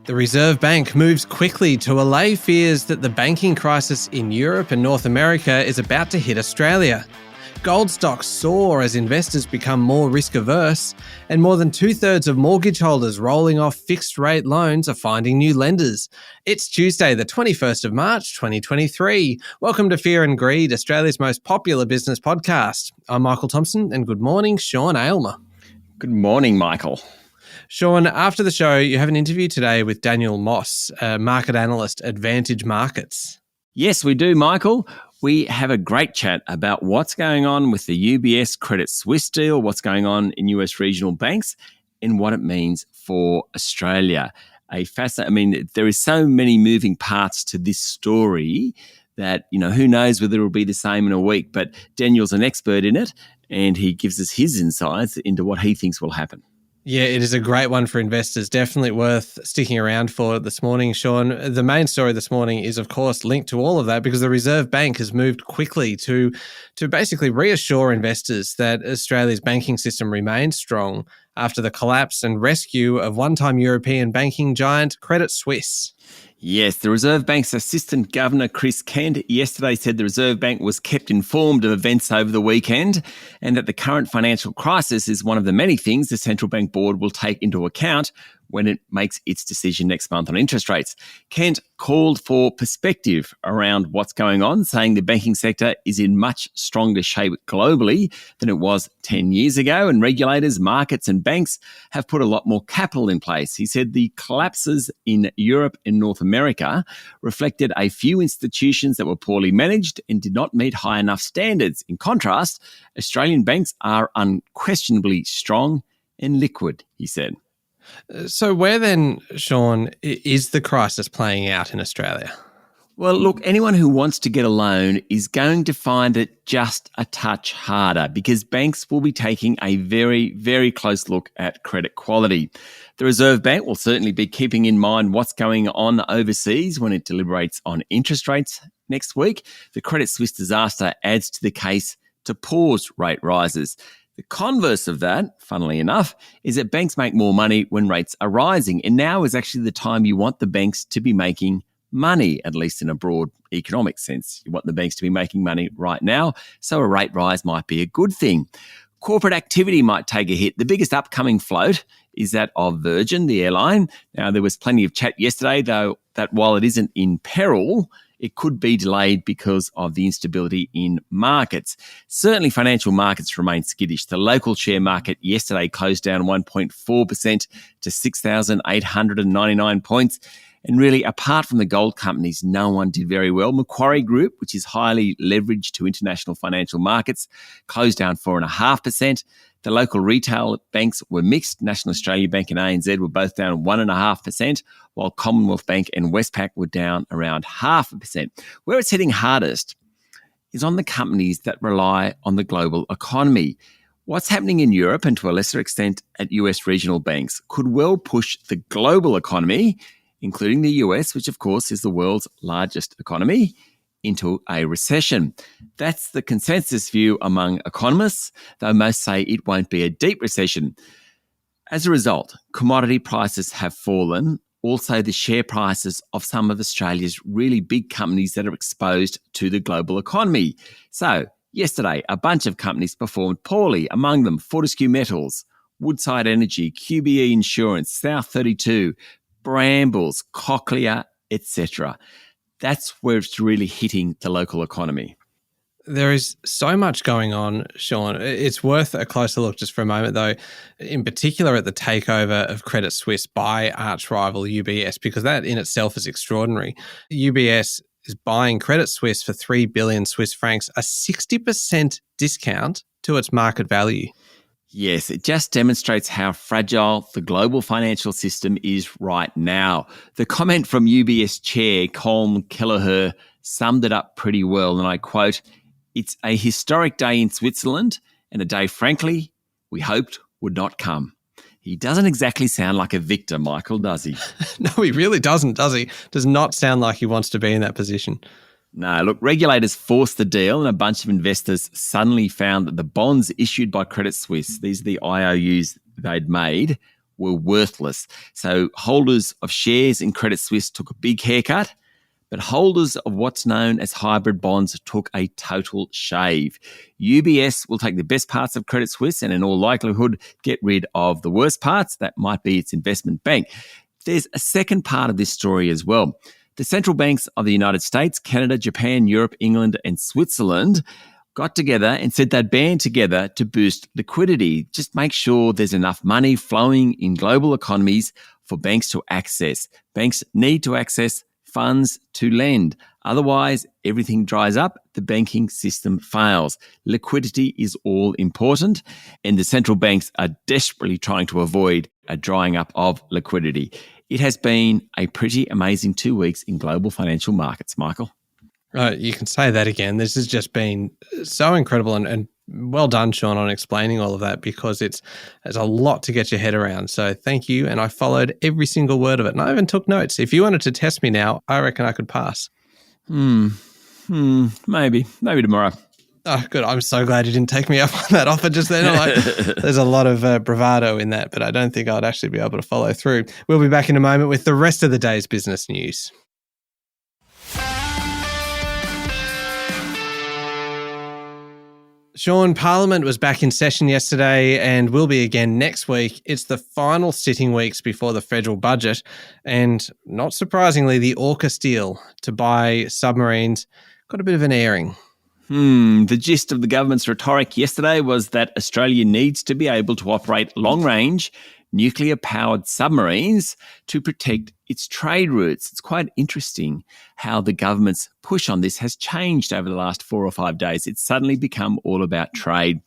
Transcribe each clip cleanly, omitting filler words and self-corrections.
The Reserve Bank moves quickly to allay fears that the banking crisis in Europe and North America is about to hit Australia. Gold stocks soar as investors become more risk-averse, and more than two-thirds of mortgage holders rolling off fixed-rate loans are finding new lenders. It's Tuesday, the 21st of March, 2023. Welcome to Fear and Greed, Australia's most popular business podcast. I'm Michael Thompson, and good morning, Sean Aylmer. Good morning, Michael. Sean, after the show, you have an interview today with Daniel Moss, a market analyst at Vantage Markets. Yes, we do, Michael. We have a great chat about what's going on with the UBS Credit Suisse deal, what's going on in US regional banks, and what it means for Australia. There is so many moving parts to this story that, who knows whether it'll be the same in a week. But Daniel's an expert in it, and he gives us his insights into what he thinks will happen. Yeah, it is a great one for investors. Definitely worth sticking around for this morning, Sean. The main story this morning is, of course, linked to all of that because the Reserve Bank has moved quickly to basically reassure investors that Australia's banking system remains strong after the collapse and rescue of one-time European banking giant Credit Suisse. Yes, the Reserve Bank's Assistant Governor, Chris Kent, yesterday said the Reserve Bank was kept informed of events over the weekend and that the current financial crisis is one of the many things the Central Bank Board will take into account when it makes its decision next month on interest rates. Kent called for perspective around what's going on, saying the banking sector is in much stronger shape globally than it was 10 years ago, and regulators, markets and banks have put a lot more capital in place. He said the collapses in Europe and North America reflected a few institutions that were poorly managed and did not meet high enough standards. In contrast, Australian banks are unquestionably strong and liquid, he said. So where then, Sean, is the crisis playing out in Australia? Well, look, anyone who wants to get a loan is going to find it just a touch harder because banks will be taking a very, very close look at credit quality. The Reserve Bank will certainly be keeping in mind what's going on overseas when it deliberates on interest rates next week. The Credit Suisse disaster adds to the case to pause rate rises. The converse of that, funnily enough, is that banks make more money when rates are rising. And now is actually the time you want the banks to be making money, at least in a broad economic sense. You want the banks to be making money right now, so a rate rise might be a good thing. Corporate activity might take a hit. The biggest upcoming float is that of Virgin, the airline. Now, there was plenty of chat yesterday, though, that while it isn't in peril, it could be delayed because of the instability in markets. Certainly, financial markets remain skittish. The local share market yesterday closed down 1.4% to 6,899 points. And really, apart from the gold companies, no one did very well. Macquarie Group, which is highly leveraged to international financial markets, closed down 4.5%. The local retail banks were mixed. National Australia Bank and ANZ were both down 1.5%, while Commonwealth Bank and Westpac were down around 0.5%. Where it's hitting hardest is on the companies that rely on the global economy. What's happening in Europe and to a lesser extent at US regional banks could well push the global economy, including the US, which of course is the world's largest economy, into a recession. That's the consensus view among economists, though most say it won't be a deep recession. As a result, commodity prices have fallen. Also, the share prices of some of Australia's really big companies that are exposed to the global economy. So, yesterday, a bunch of companies performed poorly, among them Fortescue Metals, Woodside Energy, QBE Insurance, South32, Brambles, Cochlear, etc. That's where it's really hitting the local economy. There is so much going on, Sean. It's worth a closer look just for a moment, though, in particular at the takeover of Credit Suisse by arch rival UBS, because that in itself is extraordinary. UBS is buying Credit Suisse for 3 billion Swiss francs, a 60% discount to its market value. Yes, it just demonstrates how fragile the global financial system is right now. The comment from UBS chair Colm Kelleher summed it up pretty well, and I quote, "It's a historic day in Switzerland and a day, frankly, we hoped would not come." He doesn't exactly sound like a victor, Michael, does he? No, he really doesn't, does he? Does not sound like he wants to be in that position. No, look, regulators forced the deal and a bunch of investors suddenly found that the bonds issued by Credit Suisse, these are the IOUs they'd made, were worthless. So holders of shares in Credit Suisse took a big haircut, but holders of what's known as hybrid bonds took a total shave. UBS will take the best parts of Credit Suisse and in all likelihood get rid of the worst parts. That might be its investment bank. There's a second part of this story as well. The central banks of the United States, Canada, Japan, Europe, England, and Switzerland got together and said they'd band together to boost liquidity. Just make sure there's enough money flowing in global economies for banks to access. Banks need to access funds to lend. Otherwise, everything dries up, the banking system fails. Liquidity is all important, and the central banks are desperately trying to avoid a drying up of liquidity. It has been a pretty amazing 2 weeks in global financial markets, Michael. You can say that again. This has just been so incredible and well done, Sean, on explaining all of that, because there's a lot to get your head around. So thank you. And I followed every single word of it. And I even took notes. If you wanted to test me now, I reckon I could pass. Maybe tomorrow. Oh, good. I'm so glad you didn't take me up on that offer just then. There's a lot of bravado in that, but I don't think I'd actually be able to follow through. We'll be back in a moment with the rest of the day's business news. Sean, Parliament was back in session yesterday and will be again next week. It's the final sitting weeks before the federal budget, and not surprisingly, the AUKUS deal to buy submarines got a bit of an airing. The gist of the government's rhetoric yesterday was that Australia needs to be able to operate long-range nuclear-powered submarines to protect its trade routes. It's quite interesting how the government's push on this has changed over the last 4 or 5 days. It's suddenly become all about trade.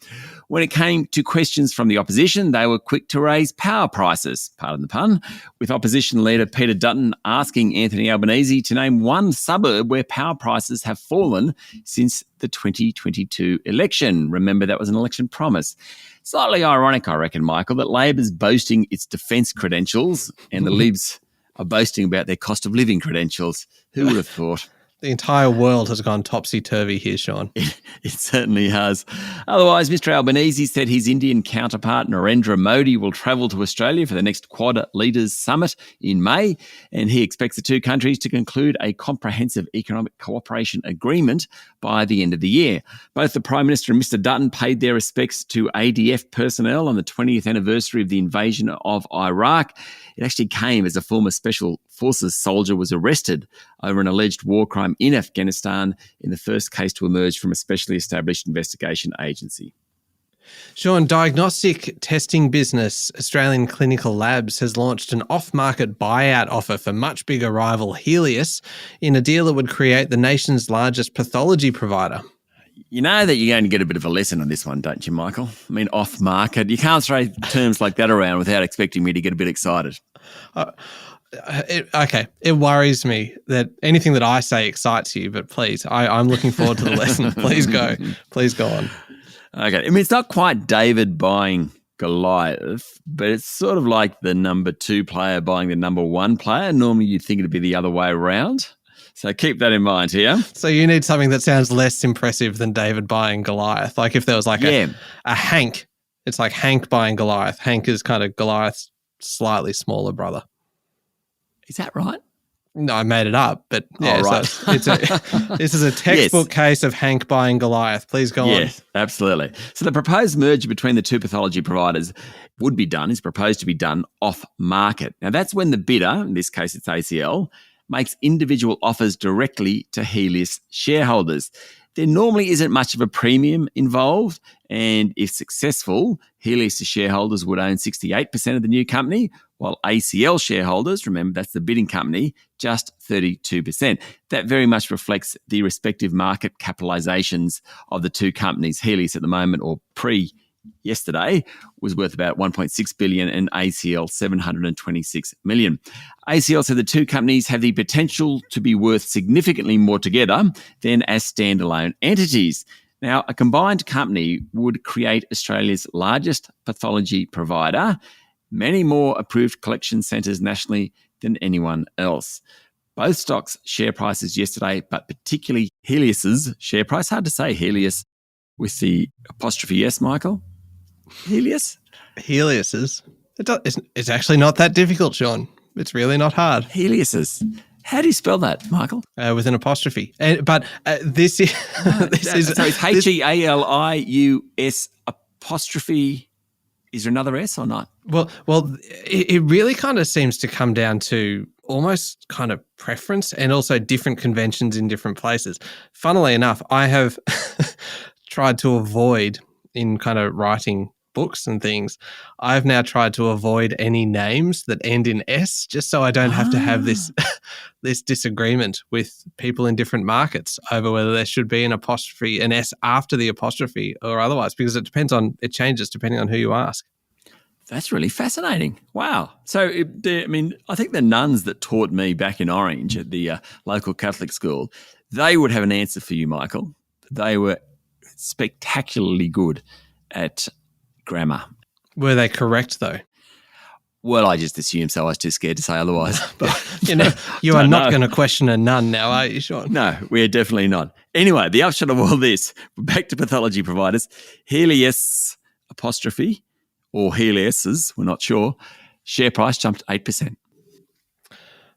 When it came to questions from the opposition, they were quick to raise power prices, pardon the pun, with opposition leader Peter Dutton asking Anthony Albanese to name one suburb where power prices have fallen since the 2022 election. Remember, that was an election promise. Slightly ironic, I reckon, Michael, that Labor's boasting its defence credentials and the Libs are boasting about their cost of living credentials. Who would have thought? The entire world has gone topsy-turvy here, Sean. It certainly has. Otherwise, Mr. Albanese said his Indian counterpart, Narendra Modi, will travel to Australia for the next Quad Leaders Summit in May, and he expects the two countries to conclude a comprehensive economic cooperation agreement by the end of the year. Both the Prime Minister and Mr. Dutton paid their respects to ADF personnel on the 20th anniversary of the invasion of Iraq. It actually came as a former Special Forces soldier was arrested over an alleged war crime in Afghanistan in the first case to emerge from a specially established investigation agency. Sean, diagnostic testing business Australian Clinical Labs has launched an off-market buyout offer for much bigger rival Helios in a deal that would create the nation's largest pathology provider. You know that you're going to get a bit of a lesson on this one, don't you, Michael? I mean, off-market. You can't throw terms like that around without expecting me to get a bit excited. It worries me that anything that I say excites you, but please, I'm looking forward to the lesson. Please go on. Okay. I mean, it's not quite David buying Goliath, but it's sort of like the number 2 player buying the number 1 player. Normally you'd think it'd be the other way around. So keep that in mind here. So you need something that sounds less impressive than David buying Goliath. Like if there was like a Hank, it's like Hank buying Goliath. Hank is kind of Goliath's slightly smaller brother. Is that right? No, I made it up, but yeah, right. So this is a textbook case of Hank buying Goliath. Please go on. Yes, absolutely. So the proposed merger between the two pathology providers is proposed to be done off market. Now that's when the bidder, in this case it's ACL, makes individual offers directly to Helios shareholders. There normally isn't much of a premium involved, and if successful, Helios shareholders would own 68% of the new company, while ACL shareholders, remember that's the bidding company, just 32%. That very much reflects the respective market capitalizations of the two companies. Helios at the moment, or yesterday, was worth about 1.6 billion and ACL 726 million. ACL said the two companies have the potential to be worth significantly more together than as standalone entities. Now, a combined company would create Australia's largest pathology provider, many more approved collection centres nationally than anyone else. Both stocks' share prices yesterday, but particularly Helios's share price, hard to say Helios with the apostrophe S, Michael. Helios's? Helios's. It's actually not that difficult, Sean. It's really not hard. Heliuses. How do you spell that, Michael? With an apostrophe. But this is... So it's Helius apostrophe. Is there another S or not? Well, it really kind of seems to come down to almost kind of preference and also different conventions in different places. Funnily enough, I have tried to avoid, in kind of writing books and things, I've now tried to avoid any names that end in S, just so I don't have to have this disagreement with people in different markets over whether there should be an apostrophe, an S after the apostrophe or otherwise, because it changes depending on who you ask. That's really fascinating. Wow. So, I think the nuns that taught me back in Orange at the local Catholic school, they would have an answer for you, Michael. They were spectacularly good at grammar. Were they correct, though? Well, I just assumed so. I was too scared to say otherwise. But you are not going to question a nun now, are you, Sean? No, we're definitely not. Anyway, the upshot of all this, back to pathology providers, Helius apostrophe, or Heliuses, we're not sure, share price jumped 8%.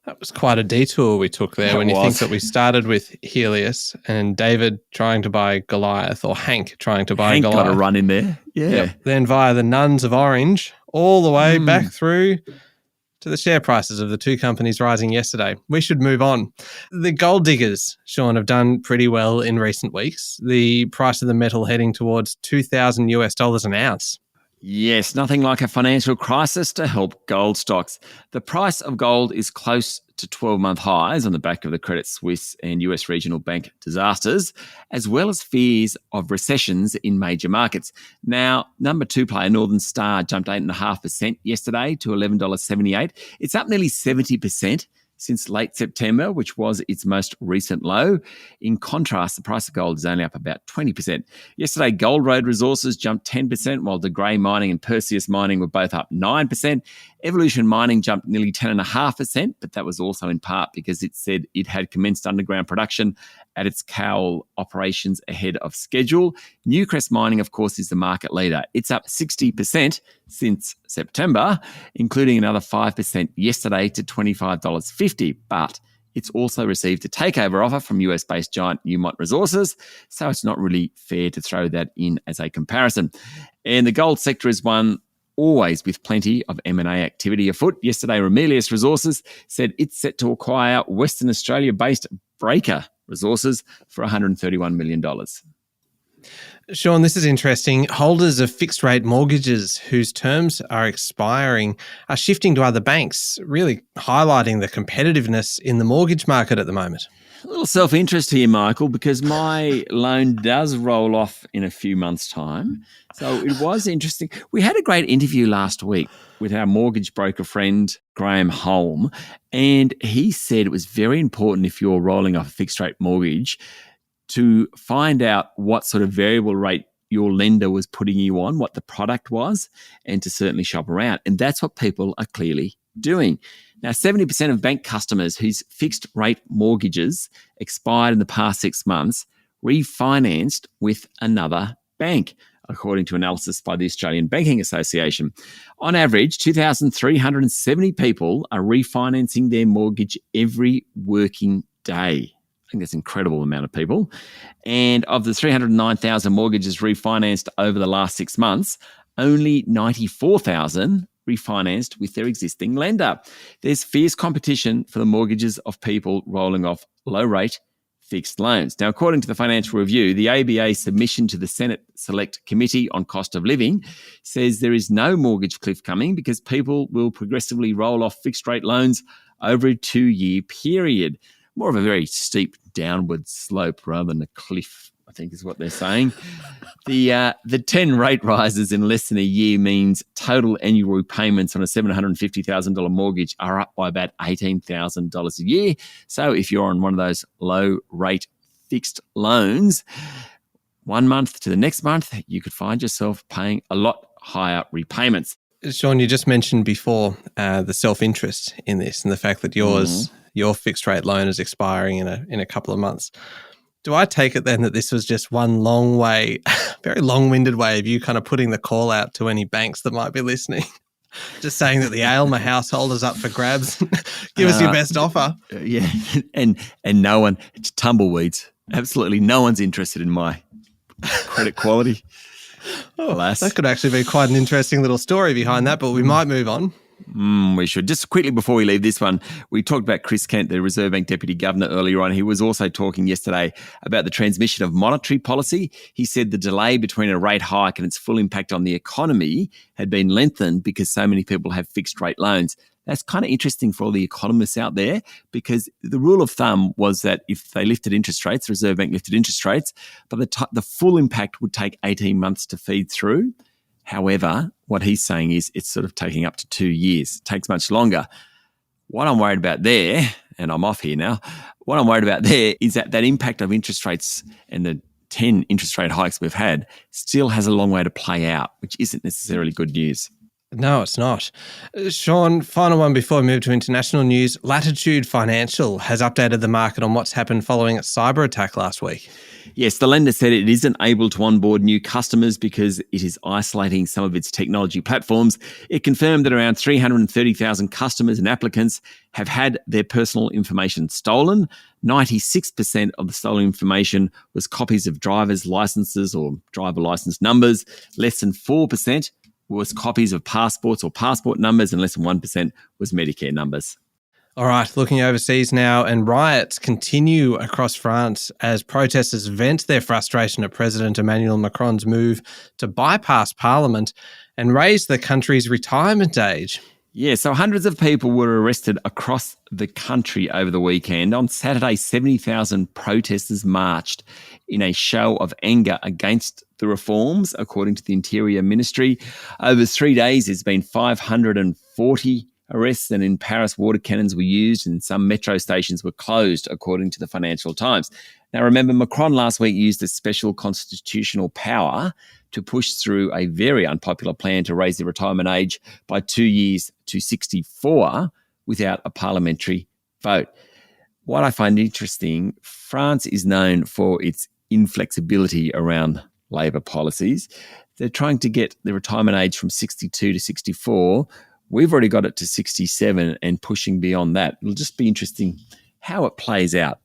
That was quite a detour we took there when you think that we started with Helius and David trying to buy Goliath, or Hank trying to buy Goliath. Hank got a run in there. Yeah. Yep. Then via the nuns of Orange, all the way back through to the share prices of the two companies rising yesterday. We should move on. The gold diggers, Sean, have done pretty well in recent weeks. The price of the metal heading towards $2,000 an ounce. Yes, nothing like a financial crisis to help gold stocks. The price of gold is close to 12-month highs on the back of the Credit Suisse and US regional bank disasters, as well as fears of recessions in major markets. Now, number two player Northern Star jumped 8.5% yesterday to $11.78. It's up nearly 70% since late September, which was its most recent low. In contrast, the price of gold is only up about 20%. Yesterday, Gold Road Resources jumped 10%, while De Grey Mining and Perseus Mining were both up 9%. Evolution Mining jumped nearly 10.5%, but that was also in part because it said it had commenced underground production at its Cowal operations ahead of schedule. Newcrest Mining, of course, is the market leader. It's up 60% since September, including another 5% yesterday to $25.50. But it's also received a takeover offer from US-based giant Newmont Resources, so it's not really fair to throw that in as a comparison. And the gold sector is one always with plenty of M&A activity afoot. Yesterday, Ramelius Resources said it's set to acquire Western Australia-based Breaker Resources for $131 million. Sean, this is interesting. Holders of fixed-rate mortgages whose terms are expiring are shifting to other banks, really highlighting the competitiveness in the mortgage market at the moment. A little self-interest here, Michael, because my loan does roll off in a few months' time. So it was interesting. We had a great interview last week with our mortgage broker friend, Graham Holm, and he said it was very important if you're rolling off a fixed-rate mortgage to find out what sort of variable rate your lender was putting you on, what the product was, and to certainly shop around. And that's what people are clearly doing. Now, 70% of bank customers whose fixed rate mortgages expired in the past 6 months refinanced with another bank, according to analysis by the Australian Banking Association. On average, 2,370 people are refinancing their mortgage every working day. I think that's an incredible amount of people. And of the 309,000 mortgages refinanced over the last 6 months, only 94,000 refinanced with their existing lender. There's fierce competition for the mortgages of people rolling off low-rate fixed loans. Now, according to the Financial Review, the ABA submission to the Senate Select Committee on Cost of Living says there is no mortgage cliff coming because people will progressively roll off fixed-rate loans over a 2-year period. More of a very steep downward slope rather than a cliff, I think is what they're saying. The 10 rate rises in less than a year means total annual repayments on a $750,000 mortgage are up by about $18,000 a year. So if you're on one of those low rate fixed loans, 1 month to the next month, you could find yourself paying a lot higher repayments. Sean, you just mentioned before the self-interest in this and the fact that your fixed rate loan is expiring in a couple of months. Do I take it then that this was just one very long-winded way of you kind of putting the call out to any banks that might be listening? Just saying that the Aylmer household is up for grabs. Give us your best offer. Yeah, and no one, it's tumbleweeds. Absolutely no one's interested in my credit quality. Alas. That could actually be quite an interesting little story behind that, but we might move on. We should. Just quickly before we leave this one, we talked about Chris Kent, the Reserve Bank Deputy Governor, earlier on. He was also talking yesterday about the transmission of monetary policy. He said the delay between a rate hike and its full impact on the economy had been lengthened because so many people have fixed rate loans. That's kind of interesting for all the economists out there, because the rule of thumb was that if they lifted interest rates, the Reserve Bank lifted interest rates, but the full impact would take 18 months to feed through. However, what he's saying is it's sort of taking up to 2 years. It takes much longer. What I'm worried about there, and I'm off here now, what I'm worried about there is that impact of interest rates and the 10 interest rate hikes we've had still has a long way to play out, which isn't necessarily good news. No, it's not. Sean, final one before we move to international news. Latitude Financial has updated the market on what's happened following its cyber attack last week. Yes, the lender said it isn't able to onboard new customers because it is isolating some of its technology platforms. It confirmed that around 330,000 customers and applicants have had their personal information stolen. 96% of the stolen information was copies of driver's licenses or driver license numbers. Less than 4% was copies of passports or passport numbers, and less than 1% was Medicare numbers. All right, looking overseas now, and riots continue across France as protesters vent their frustration at President Emmanuel Macron's move to bypass Parliament and raise the country's retirement age. Yeah, so hundreds of people were arrested across the country over the weekend. On Saturday, 70,000 protesters marched in a show of anger against the reforms, according to the Interior Ministry. Over 3 days, there's been 540 arrests, and in Paris, water cannons were used and some metro stations were closed, according to the Financial Times. Now, remember, Macron last week used a special constitutional power to push through a very unpopular plan to raise the retirement age by 2 years to 64 without a parliamentary vote. What I find interesting, France is known for its inflexibility around Labor policies. They're trying to get the retirement age from 62 to 64. We've already got it to 67 and pushing beyond that. It'll just be interesting how it plays out.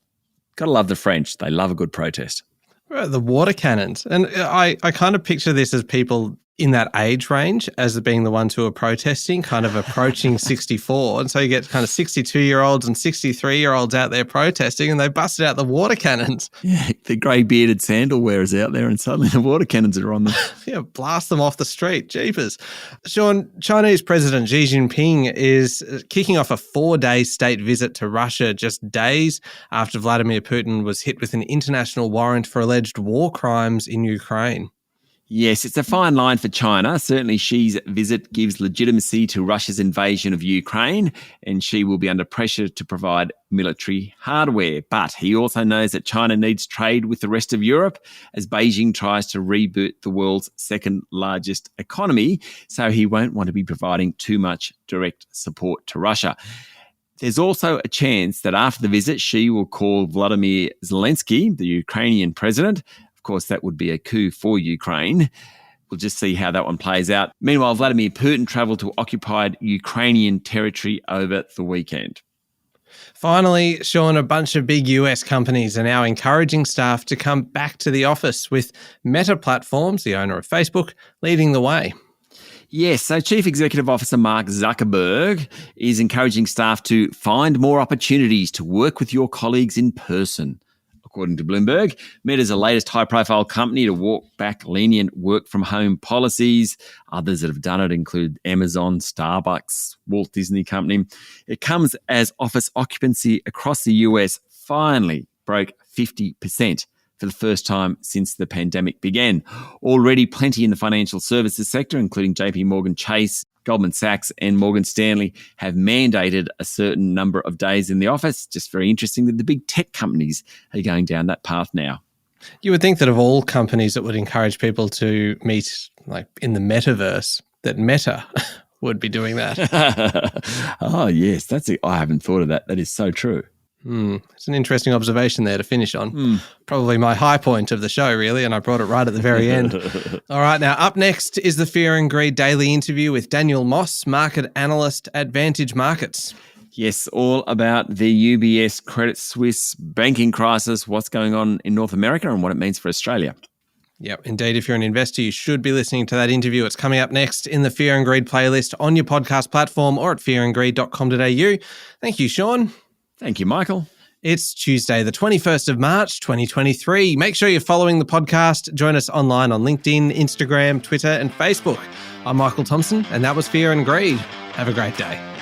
Got to love the French. They love a good protest. The water cannons. And I kind of picture this as people in that age range as being the ones who are protesting, kind of approaching 64. And so you get kind of 62-year-olds and 63-year-olds out there protesting, and they busted out the water cannons. Yeah, the grey-bearded sandal wearers out there, and suddenly the water cannons are on them. Yeah, blast them off the street. Jeepers. Sean, Chinese President Xi Jinping is kicking off a 4-day state visit to Russia just days after Vladimir Putin was hit with an international warrant for alleged war crimes in Ukraine. Yes, it's a fine line for China. Certainly Xi's visit gives legitimacy to Russia's invasion of Ukraine, and Xi will be under pressure to provide military hardware. But he also knows that China needs trade with the rest of Europe as Beijing tries to reboot the world's second largest economy, so he won't want to be providing too much direct support to Russia. There's also a chance that after the visit, Xi will call Vladimir Zelensky, the Ukrainian president. Of course, that would be a coup for Ukraine. We'll just see how that one plays out. Meanwhile, Vladimir Putin travelled to occupied Ukrainian territory over the weekend. Finally, Sean, a bunch of big US companies are now encouraging staff to come back to the office, with Meta Platforms, the owner of Facebook, leading the way. Yes, so Chief Executive Officer Mark Zuckerberg is encouraging staff to find more opportunities to work with your colleagues in person. According to Bloomberg, Meta is the latest high-profile company to walk back lenient work-from-home policies. Others that have done it include Amazon, Starbucks, Walt Disney Company. It comes as office occupancy across the US finally broke 50% for the first time since the pandemic began. Already plenty in the financial services sector, including JP Morgan Chase, Goldman Sachs and Morgan Stanley, have mandated a certain number of days in the office. Just very interesting that the big tech companies are going down that path now. You would think that of all companies that would encourage people to meet like in the metaverse, that Meta would be doing that. Oh, yes. I haven't thought of that. That is so true. It's an interesting observation there to finish on. Probably my high point of the show, really, and I brought it right at the very end. All right, now up next is the Fear and Greed Daily interview with Daniel Moss, market analyst at Vantage Markets. Yes, all about the UBS Credit Suisse banking crisis, what's going on in North America and what it means for Australia. Yep, indeed. If you're an investor, you should be listening to that interview. It's coming up next in the Fear and Greed playlist on your podcast platform or at fearandgreed.com.au. Thank you, Sean. Thank you, Michael. It's Tuesday, the 21st of March, 2023. Make sure you're following the podcast. Join us online on LinkedIn, Instagram, Twitter, and Facebook. I'm Michael Thompson, and that was Fear and Greed. Have a great day.